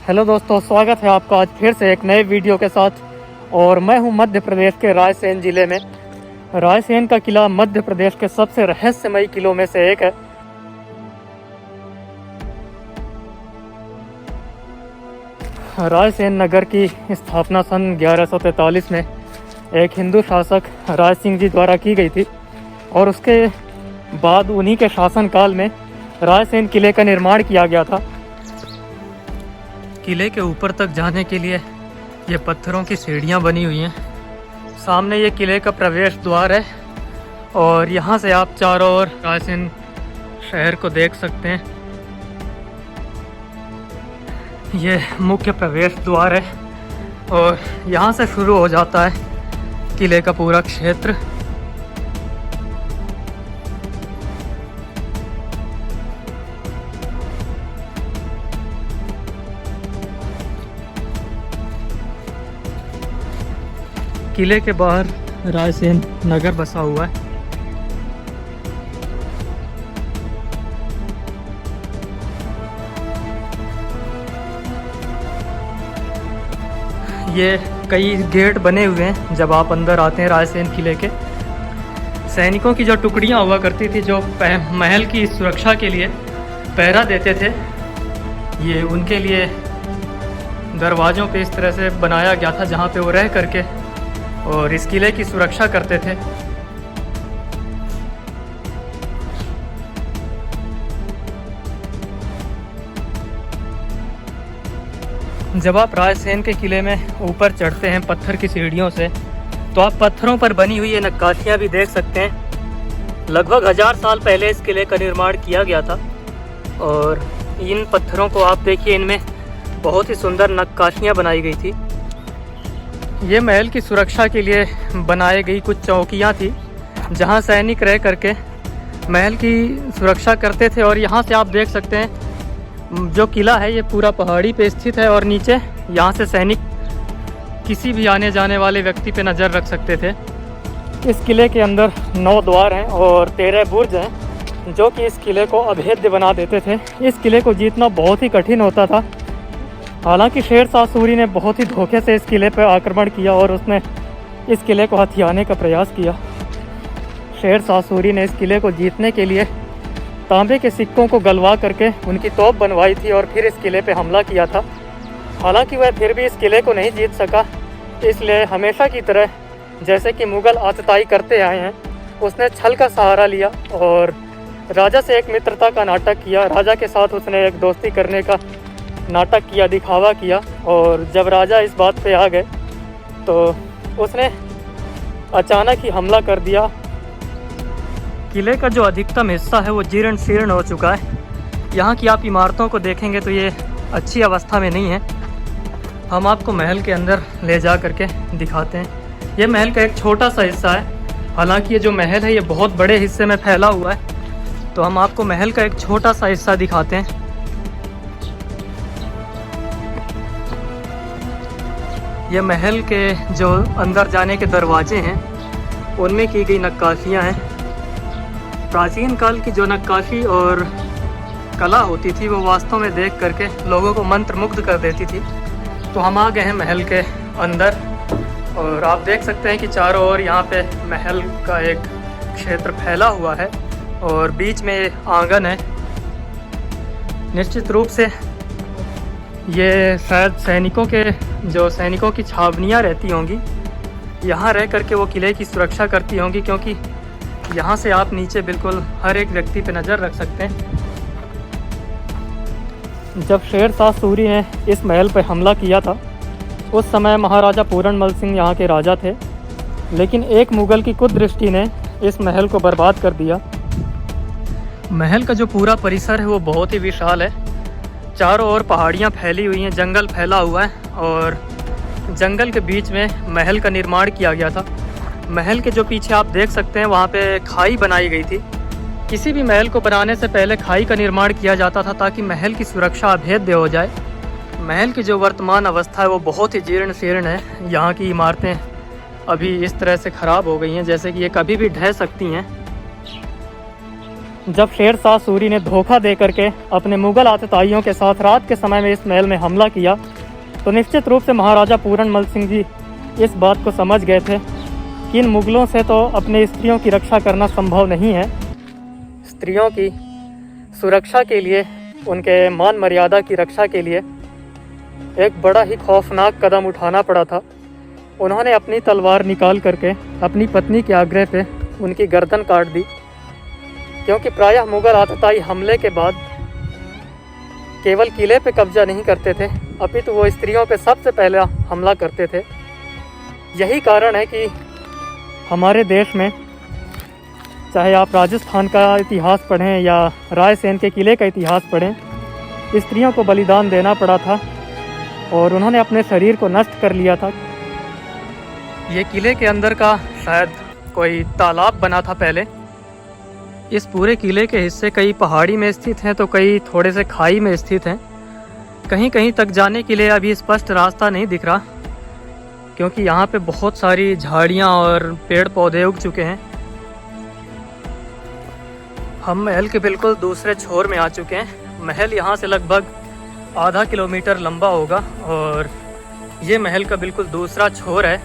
Hello दोस्तों, स्वागत है आपका आज फिर से एक नए वीडियो के साथ। और मैं हूं मध्य प्रदेश के रायसेन ज़िले में। रायसेन का किला मध्य प्रदेश के सबसे रहस्यमयी किलों में से एक है। रायसेन नगर की स्थापना सन 1143 में एक हिंदू शासक राय सिंह जी द्वारा की गई थी और उसके बाद उन्हीं के शासनकाल में रायसेन किले का निर्माण किया गया था। किले के ऊपर तक जाने के लिए ये पत्थरों की सीढ़ियाँ बनी हुई हैं। सामने ये किले का प्रवेश द्वार है और यहाँ से आप चारों ओर रायसेन शहर को देख सकते हैं। ये मुख्य प्रवेश द्वार है और यहाँ से शुरू हो जाता है किले का पूरा क्षेत्र। किले के बाहर रायसेन नगर बसा हुआ है। ये कई गेट बने हुए हैं जब आप अंदर आते हैं रायसेन किले के। सैनिकों की जो टुकड़ियां हुआ करती थी जो महल की सुरक्षा के लिए पहरा देते थे, ये उनके लिए दरवाज़ों पे इस तरह से बनाया गया था जहाँ पे वो रह करके और इस किले की सुरक्षा करते थे। जब आप रायसेन के किले में ऊपर चढ़ते हैं पत्थर की सीढ़ियों से, तो आप पत्थरों पर बनी हुई ये नक्काशियाँ भी देख सकते हैं। लगभग 1000 साल पहले इस किले का निर्माण किया गया था और इन पत्थरों को आप देखिए, इनमें बहुत ही सुंदर नक्काशियाँ बनाई गई थी। ये महल की सुरक्षा के लिए बनाई गई कुछ चौकियाँ थी जहाँ सैनिक रह करके महल की सुरक्षा करते थे। और यहाँ से आप देख सकते हैं जो किला है ये पूरा पहाड़ी पे स्थित है और नीचे यहाँ से सैनिक किसी भी आने जाने वाले व्यक्ति पे नज़र रख सकते थे। इस किले के अंदर 9 द्वार हैं और 13 बुर्ज हैं जो कि इस किले को अभेद्य बना देते थे। इस किले को जीतना बहुत ही कठिन होता था। हालांकि शेरशाह सूरी ने बहुत ही धोखे से इस किले पर आक्रमण किया और उसने इस किले को हथियाने का प्रयास किया। शेरशाह सूरी ने इस किले को जीतने के लिए तांबे के सिक्कों को गलवा करके उनकी तोप बनवाई थी और फिर इस किले पे हमला किया था। हालांकि वह फिर भी इस किले को नहीं जीत सका, इसलिए हमेशा की तरह जैसे कि मुग़ल आतताई करते आए हैं, उसने छल का सहारा लिया और राजा से एक मित्रता का नाटक किया। राजा के साथ उसने एक दोस्ती करने का नाटक किया, दिखावा किया। और जब राजा इस बात पे आ गए तो उसने अचानक ही हमला कर दिया। किले का जो अधिकतम हिस्सा है वो जीर्ण शीर्ण हो चुका है। यहाँ की आप इमारतों को देखेंगे तो ये अच्छी अवस्था में नहीं है। हम आपको महल के अंदर ले जा करके दिखाते हैं। ये महल का एक छोटा सा हिस्सा है। हालांकि ये जो महल है ये बहुत बड़े हिस्से में फैला हुआ है, तो हम आपको महल का एक छोटा सा हिस्सा दिखाते हैं। ये महल के जो अंदर जाने के दरवाजे हैं उनमें की गई नक्काशियाँ हैं। प्राचीन काल की जो नक्काशी और कला होती थी वो वास्तव में देख करके लोगों को मंत्रमुग्ध कर देती थी। तो हम आ गए हैं महल के अंदर और आप देख सकते हैं कि चारों ओर यहाँ पे महल का एक क्षेत्र फैला हुआ है और बीच में आंगन है। निश्चित रूप से ये शायद सैनिकों की छावनियाँ रहती होंगी। यहाँ रह करके वो किले की सुरक्षा करती होंगी, क्योंकि यहाँ से आप नीचे बिल्कुल हर एक व्यक्ति पे नज़र रख सकते हैं। जब शेरशाह सूरी ने इस महल पर हमला किया था उस समय महाराजा पूरनमल सिंह यहाँ के राजा थे, लेकिन एक मुग़ल की कुदृष्टि ने इस महल को बर्बाद कर दिया। महल का जो पूरा परिसर है वो बहुत ही विशाल है। चारों ओर पहाड़ियाँ फैली हुई हैं, जंगल फैला हुआ है और जंगल के बीच में महल का निर्माण किया गया था। महल के जो पीछे आप देख सकते हैं वहाँ पे खाई बनाई गई थी। किसी भी महल को बनाने से पहले खाई का निर्माण किया जाता था ताकि महल की सुरक्षा अभेद्य हो जाए। महल की जो वर्तमान अवस्था है वो बहुत ही जीर्ण शीर्ण है। यहाँ की इमारतें अभी इस तरह से ख़राब हो गई हैं जैसे कि ये कभी भी ढह सकती हैं। जब शेर शाह सूरी ने धोखा दे करके अपने मुग़ल आतताइयों के साथ रात के समय में इस महल में हमला किया, तो निश्चित रूप से महाराजा पूरनमल सिंह जी इस बात को समझ गए थे कि इन मुग़लों से तो अपने स्त्रियों की रक्षा करना संभव नहीं है। स्त्रियों की सुरक्षा के लिए, उनके मान मर्यादा की रक्षा के लिए एक बड़ा ही खौफनाक कदम उठाना पड़ा था। उन्होंने अपनी तलवार निकाल करके अपनी पत्नी के आग्रह पे उनकी गर्दन काट दी, क्योंकि प्रायः मुग़ल आतताई हमले के बाद केवल किले पे कब्जा नहीं करते थे, अपितु वो स्त्रियों पे सबसे पहले हमला करते थे। यही कारण है कि हमारे देश में, चाहे आप राजस्थान का इतिहास पढ़ें या रायसेन के किले का इतिहास पढ़ें, स्त्रियों को बलिदान देना पड़ा था और उन्होंने अपने शरीर को नष्ट कर लिया था। ये किले के अंदर का शायद कोई तालाब बना था पहले। इस पूरे किले के हिस्से कई पहाड़ी में स्थित हैं तो कई थोड़े से खाई में स्थित हैं। कहीं कहीं तक जाने के लिए अभी स्पष्ट रास्ता नहीं दिख रहा, क्योंकि यहाँ पे बहुत सारी झाड़ियाँ और पेड़ पौधे उग चुके हैं। हम महल के बिल्कुल दूसरे छोर में आ चुके हैं। महल यहाँ से लगभग आधा किलोमीटर लंबा होगा और ये महल का बिल्कुल दूसरा छोर है।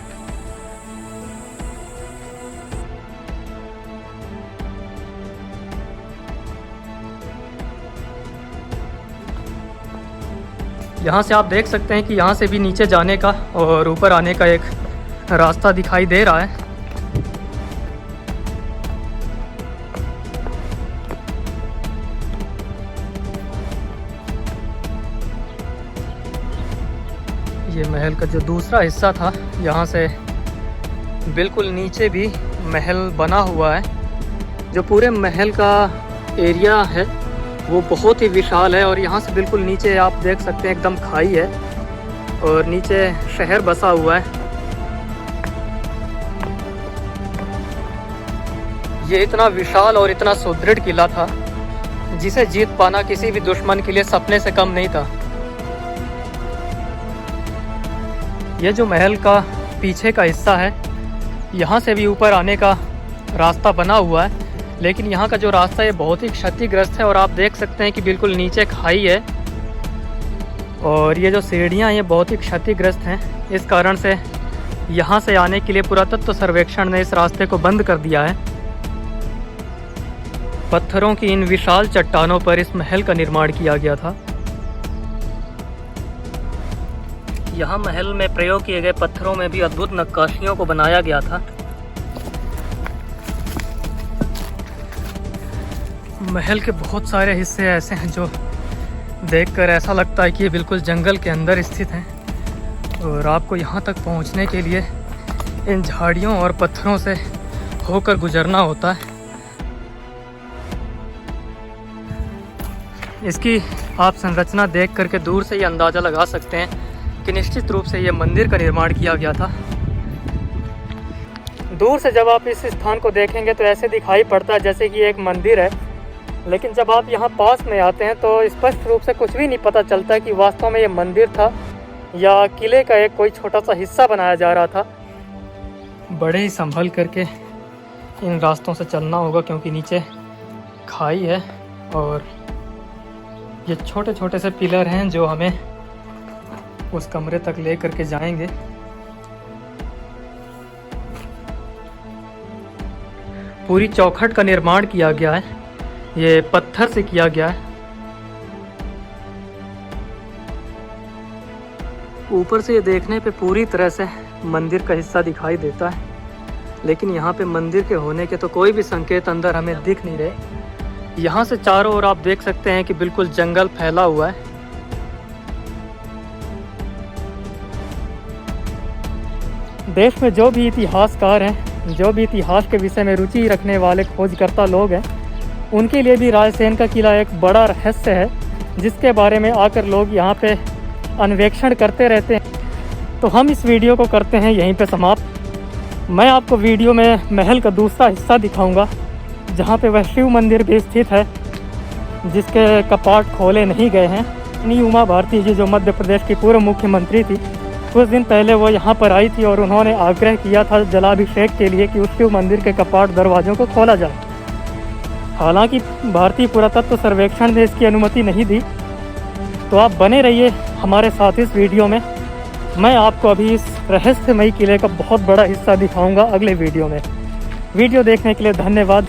यहाँ से आप देख सकते हैं कि यहाँ से भी नीचे जाने का और ऊपर आने का एक रास्ता दिखाई दे रहा है। ये महल का जो दूसरा हिस्सा था, यहाँ से बिल्कुल नीचे भी महल बना हुआ है। जो पूरे महल का एरिया है वो बहुत ही विशाल है और यहाँ से बिल्कुल नीचे आप देख सकते हैं एकदम खाई है और नीचे शहर बसा हुआ है। ये इतना विशाल और इतना सुदृढ़ किला था जिसे जीत पाना किसी भी दुश्मन के लिए सपने से कम नहीं था। ये जो महल का पीछे का हिस्सा है, यहाँ से भी ऊपर आने का रास्ता बना हुआ है, लेकिन यहाँ का जो रास्ता है बहुत ही क्षतिग्रस्त है और आप देख सकते हैं कि बिल्कुल नीचे खाई है और ये जो सीढ़ियाँ ये बहुत ही क्षतिग्रस्त हैं। इस कारण से यहाँ से आने के लिए पुरातत्व सर्वेक्षण ने इस रास्ते को बंद कर दिया है। पत्थरों की इन विशाल चट्टानों पर इस महल का निर्माण किया गया था। यहाँ महल में प्रयोग किए गए पत्थरों में भी अद्भुत नक्काशियों को बनाया गया था। महल के बहुत सारे हिस्से ऐसे हैं जो देखकर ऐसा लगता है कि ये बिल्कुल जंगल के अंदर स्थित हैं और आपको यहाँ तक पहुँचने के लिए इन झाड़ियों और पत्थरों से होकर गुजरना होता है। इसकी आप संरचना देख करके दूर से ये अंदाज़ा लगा सकते हैं कि निश्चित रूप से ये मंदिर का निर्माण किया गया था। दूर से जब आप इस स्थान को देखेंगे तो ऐसे दिखाई पड़ता है जैसे कि एक मंदिर है, लेकिन जब आप यहाँ पास में आते हैं तो स्पष्ट रूप से कुछ भी नहीं पता चलता कि वास्तव में ये मंदिर था या किले का एक कोई छोटा सा हिस्सा बनाया जा रहा था। बड़े ही संभल करके इन रास्तों से चलना होगा क्योंकि नीचे खाई है और ये छोटे छोटे से पिलर हैं जो हमें उस कमरे तक ले करके जाएंगे। पूरी चौखट का निर्माण किया गया है, ये पत्थर से किया गया है। ऊपर से ये देखने पे पूरी तरह से मंदिर का हिस्सा दिखाई देता है, लेकिन यहाँ पे मंदिर के होने के तो कोई भी संकेत अंदर हमें दिख नहीं रहे। यहाँ से चारों ओर आप देख सकते हैं कि बिल्कुल जंगल फैला हुआ है। देश में जो भी इतिहासकार हैं, जो भी इतिहास के विषय में रुचि रखने वाले खोजकर्ता लोग हैं, उनके लिए भी रायसेन का किला एक बड़ा रहस्य है जिसके बारे में आकर लोग यहाँ पे अन्वेषण करते रहते हैं। तो हम इस वीडियो को करते हैं यहीं पे समाप्त। मैं आपको वीडियो में महल का दूसरा हिस्सा दिखाऊंगा जहाँ पे वह शिव मंदिर भी स्थित है जिसके कपाट खोले नहीं गए हैं। अपनी उमा भारती जी जो मध्य प्रदेश की पूर्व मुख्यमंत्री थी, कुछ दिन पहले वो यहाँ पर आई थी और उन्होंने आग्रह किया था जलाभिषेक के लिए कि उस शिव मंदिर के कपाट दरवाज़ों को खोला जाए। हालांकि भारतीय पुरातत्व सर्वेक्षण ने इसकी अनुमति नहीं दी। तो आप बने रहिए हमारे साथ इस वीडियो में। मैं आपको अभी इस रहस्यमयी किले का बहुत बड़ा हिस्सा दिखाऊंगा अगले वीडियो में। वीडियो देखने के लिए धन्यवाद।